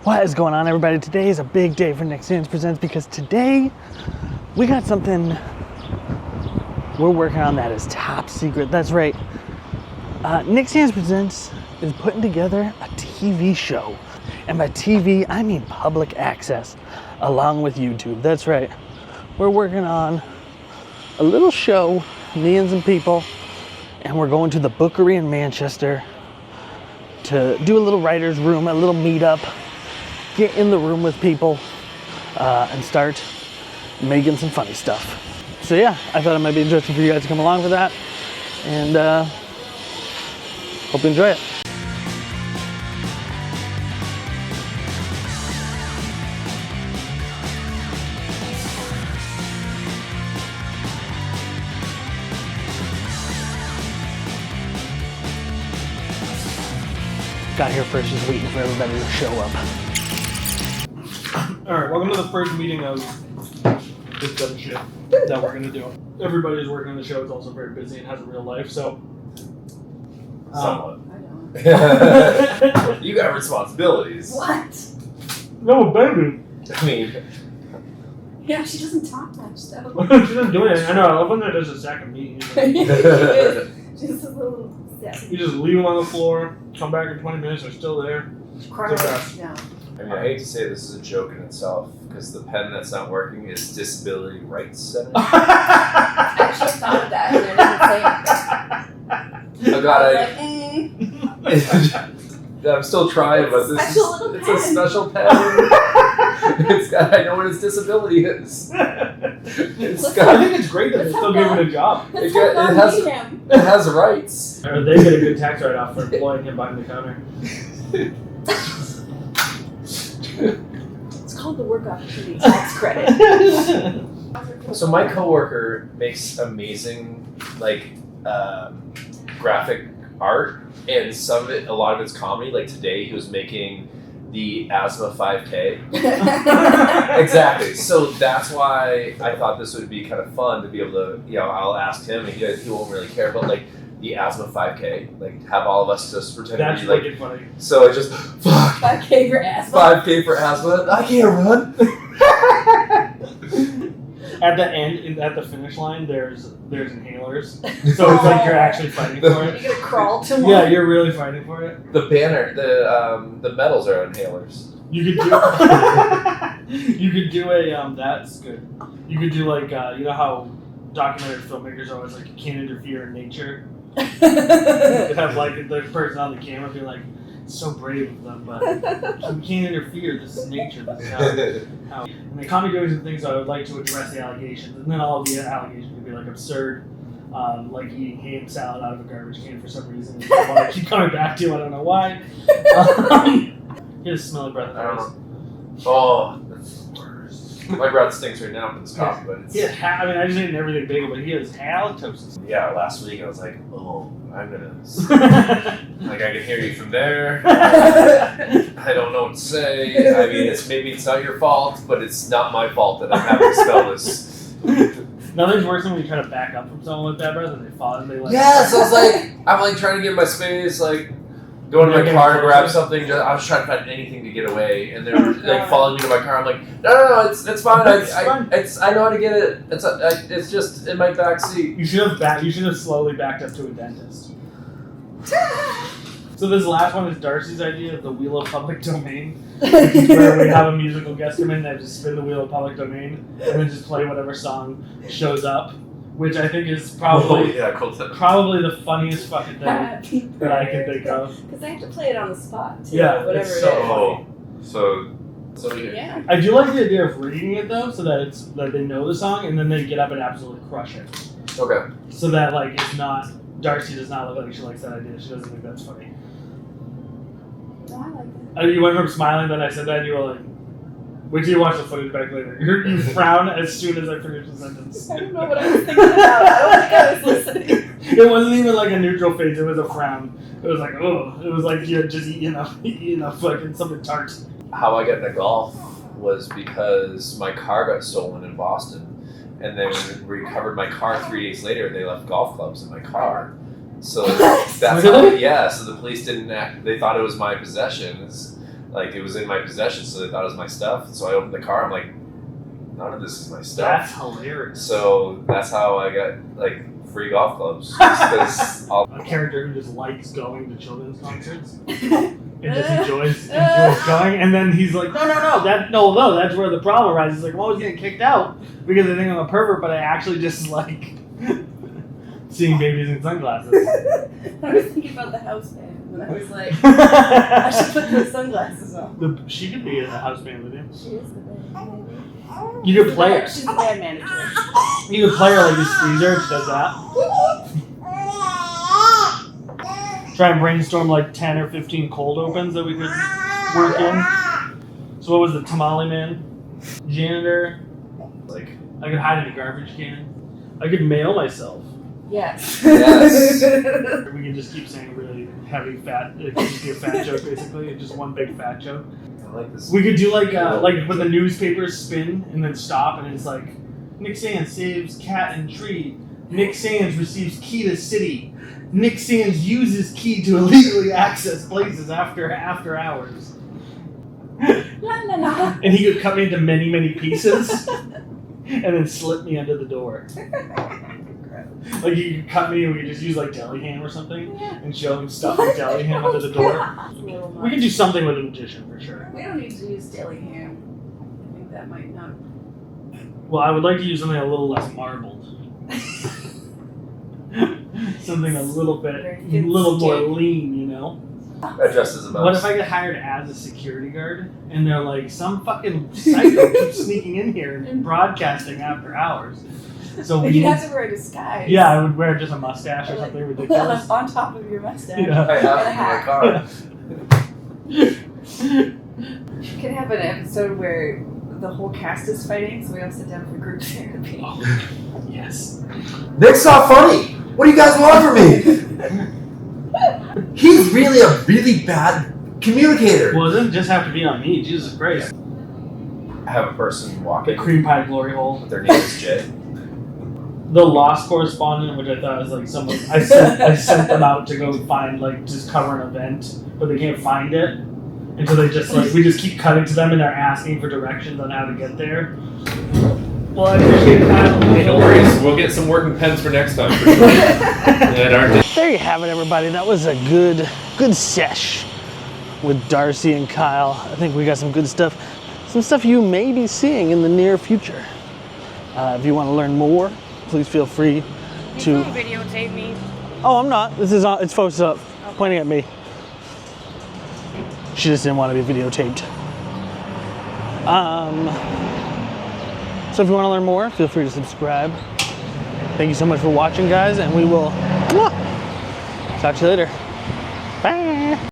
What is going on, everybody? Today is a big day for Nick Sands Presents because today we got something we're working on that is top secret. That's right. Nick Sands Presents is putting together a TV show. And by TV, I mean public access, along with YouTube. That's right. We're working on a little show, me and some people, and we're going to the Bookery in Manchester to do a little writer's room, a little meetup, get in the room with people, and start making some funny stuff. So yeah, I thought it might be interesting for you guys to come along for that, and hope you enjoy it. Got here first, just waiting for everybody to show up. Alright, welcome to the first meeting of this dumb shit that we're gonna do. Everybody who's working on the show is also very busy and has a real life, so... Somewhat. I don't. You got responsibilities. What? No, baby! I mean... Yeah, she doesn't talk much, though. She doesn't do anything. I know, I love when there's a second meeting. She's a little sassy. You just leave them on the floor, come back in 20 minutes, they're still there. Yeah. I mean, I hate to say this is a joke in itself, because the pen that's not working is Disability Rights Center. I actually thought of that, and I didn't say it. Oh god, I was like, I'm still trying, but this it's a special pen. It's got, I know what its disability is. It's got, I think it's great that they're still giving a job. it has rights. Or they get a good tax write-off for employing him behind the counter. It's called the work opportunity tax credit. So my coworker makes amazing, graphic art, and some of it, a lot of it's comedy. Like today, he was making the asthma 5K. Exactly. So that's why I thought this would be kind of fun to be able to, I'll ask him, and he won't really care, but like the asthma 5K, have all of us just pretend that's to be wicked funny. So it just, fuck. 5K for asthma. 5K for asthma. I can't run. At the end, at the finish line, there's inhalers. So it's like you're actually fighting for it. You're gonna crawl to one. Yeah, you're really fighting for it. The banner, the medals are inhalers. You could do. You could do a that's good. You could do you know how documentary filmmakers are always like you can't interfere in nature. You could have the person on the camera be like, it's so brave of them, but we can't interfere. This is nature. This is how. And the comedy doing some things, so I would like to address the allegations, and then all of the allegations would be absurd, like eating ham salad out of a garbage can for some reason. I keep coming back to. I don't know why. He has a smelly breath. Oh, that's the worst. My breath stinks right now from this coffee, but it's... Yeah, I just ate everything bagel, but he has halitosis. Yeah, last week I was like, oh, I'm gonna... I can hear you from there. I don't know what to say. I mean, maybe it's not your fault, but it's not my fault that I'm having to spell this. Nothing's worse than when you try to back up from someone with bad breath and they fall and they Yes, I was I'm trying to get my space, go into my car and grab something. I was trying to find anything to get away, and they were following me to my car. I'm like, no, it's fine. I know how to get it. It's just in my back seat. You should have slowly backed up to a dentist. So this last one is Darcy's idea of the Wheel of Public Domain, which is where we have a musical guest come in and just spin the Wheel of Public Domain and then just play whatever song shows up, which I think is probably the funniest fucking thing that I can think of. Because I have to play it on the spot too. Yeah, whatever it's so funny. Yeah. I do like the idea of reading it though, so that they know the song and then they get up and absolutely crush it. Okay. So that it's not Darcy does not look like she likes that idea. She doesn't think that's funny. No, I like it. You went from smiling that I said that and you were like, wait till you watch the footage back later. You frown as soon as I finish the sentence. I don't know what I was thinking about. I don't think I was listening. It wasn't even a neutral face, it was a frown. It was oh. It was like you had just eaten a fucking something tart. How I got into golf was because my car got stolen in Boston. And then recovered my car 3 days later. They left golf clubs in my car. So that's how, yeah. So the police didn't act. They thought it was my possessions. Like it was in my possession, so they thought it was my stuff. So I opened the car. I'm like, none of this is my stuff. That's hilarious. So that's how I got like free golf clubs. Because A character who just likes going to children's concerts and just enjoys going, and then he's like, no, that's where the problem arises. He's like, I'm always getting kicked out because I think I'm a pervert, but I actually just like seeing babies in sunglasses. I was thinking about the house band when I was like, I should put those sunglasses on. She could be in a house band with you. She is the band. You could play her. She's the band manager. You could play her like you squeeze her. She does that. Try and brainstorm like 10 or 15 cold opens that we could work in. So what was the tamale man? Janitor. like, I could hide in a garbage can. I could mail myself. Yes. Yes. We can just keep saying really heavy fat. It could just be a fat joke basically. Just one big fat joke. I like this. We could do like when the newspapers spin and then stop and it's like Nick Sands saves cat and tree. Nick Sands receives key to city. Nick Sands uses key to illegally access places after hours. La la la. And he could cut me into many, many pieces and then slip me under the door. Like you could cut me and we could just use like deli ham or something and show him stuff with deli ham under the door. We can do something with a magician for sure. We don't need to use deli ham. I think that might not. Well, I would like to use something a little less marbled. Something a little more lean, you know? That just is about. What if I get hired as a security guard and they're like, some fucking psycho keeps sneaking in here and broadcasting after hours? So You'd have to wear a disguise. Yeah, I would wear just a mustache or something ridiculous. On top of your mustache. Yeah. I have in my car. You can have an episode where the whole cast is fighting, so we all sit down for group therapy. Oh, yes. Nick's not funny. What do you guys want from me? He's really a really bad communicator. Well, it doesn't just have to be on me. Jesus Christ. I have a person The walking. cream pie glory hole. Their name is Jay. The lost correspondent, which I thought was like someone I sent them out to go find like just cover an event, but they can't find it, and so they just like we just keep cutting to them and they're asking for directions on how to get there. Well, I appreciate it, Kyle. Hey, no worries. We'll get some working pens for next time. For sure. And our There you have it, everybody. That was a good sesh with Darcy and Kyle. I think we got some good stuff, some stuff you may be seeing in the near future. If you want to learn more, please feel free to videotape me. Oh, I'm not. This is on. It's focused up, pointing at me. She just didn't want to be videotaped. So if you want to learn more, feel free to subscribe. Thank you so much for watching, guys, and we will talk to you later. Bye.